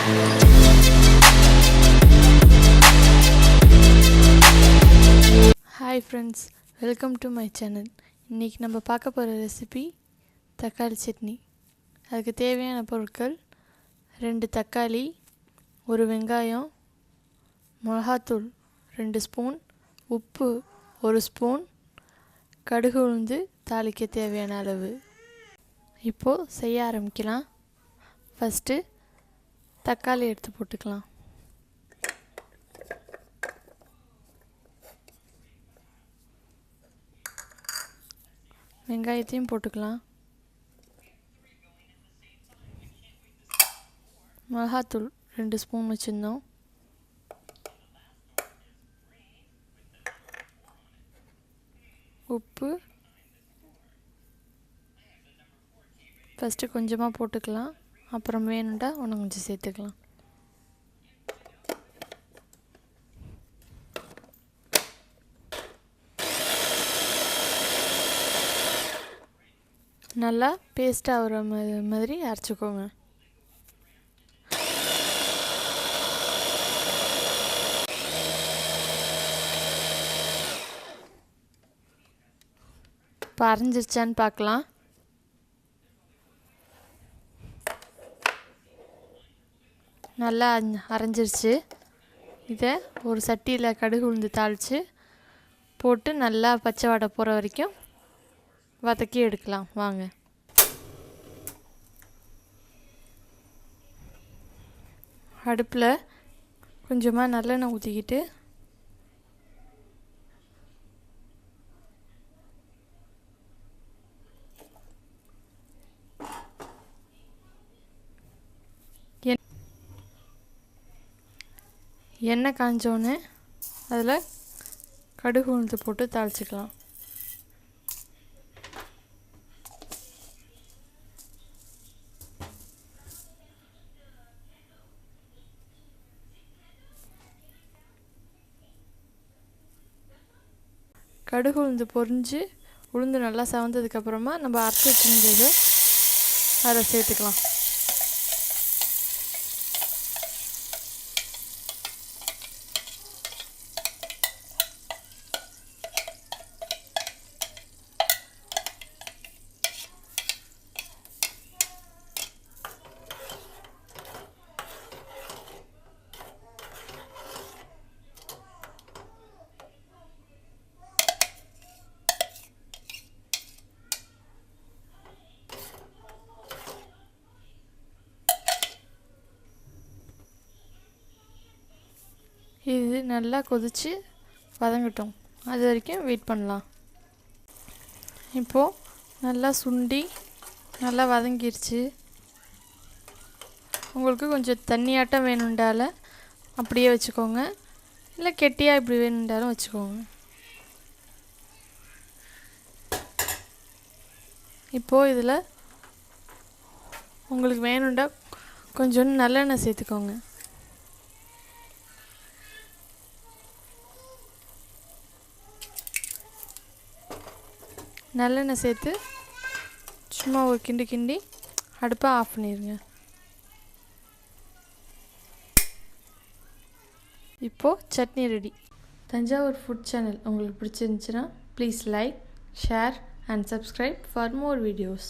Hi friends, welcome to my channel. இன்னைக்கு நம்ம பார்க்க போகிற ரெசிபி தக்காளி சட்னி. அதுக்கு தேவையான பொருட்கள் 2 தக்காளி, 1 வெங்காயம், மிளகாத்தூள் 2 ஸ்பூன், உப்பு 1 ஸ்பூன், கடுகு உளுந்து தாளிக்க தேவையான அளவு. இப்போது செய்ய ஆரம்பிக்கலாம். ஃபஸ்ட்டு தக்காளி எடுத்து போட்டுக்கலாம். வெங்காயத்தையும் போட்டுக்கலாம். மிளகாத்தூள் 2 ஸ்பூன் வச்சுருந்தோம். உப்பு ஃபஸ்ட்டு கொஞ்சமாக போட்டுக்கலாம். அப்புறம் வேணுண்டா இன்னும் கொஞ்சம் சேர்த்துக்கலாம். நல்லா பேஸ்ட் ஆகிற மாதிரி அரைச்சிக்கோங்க. இப்போ அரைஞ்சிருச்சான்னு பார்க்கலாம். நல்லா அரைஞ்சிருச்சு. இதை ஒரு சட்டியில் கடுகு உளுந்து தாளித்து போட்டு நல்லா பச்சை வாடை போகிற வரைக்கும் வதக்கி எடுக்கலாம். வாங்க. அடுப்பில் கொஞ்சமாக நல்லெண்ணெய் ஊற்றிக்கிட்டு எண்ணெய் காஞ்சோன்னே அதில் கடுகு உளுந்து போட்டு தாளிச்சிக்கலாம். கடுகு உளுந்து பொரிஞ்சு உளுந்து நல்லா சவந்ததுக்கப்புறமா நம்ம அரைச்சி வச்சுருந்தது அதை சேர்த்துக்கலாம். இது நல்லா கொதித்து வதங்கட்டும். அது வரைக்கும் வெயிட் பண்ணலாம். இப்போது நல்லா சுண்டி நல்லா வதங்கிருச்சு. உங்களுக்கு கொஞ்சம் தண்ணியாட்டம் வேணுண்டால அப்படியே வச்சுக்கோங்க, இல்லை கெட்டியாக இப்படி வேணுண்டாலும் வச்சுக்கோங்க. இப்போது இதில் உங்களுக்கு வேணுண்டா கொஞ்சம் நல்லெண்ணெய் சேர்த்துக்கோங்க. நல்லெண்ணெய் சேர்த்து சும்மா ஒரு கிண்டி அடுப்பை ஆஃப் பண்ணிடுங்க. இப்போது chutney ready. Thanjavur food channel உங்களுக்கு பிடிச்சிருந்துச்சுன்னா please like, share and subscribe for more videos.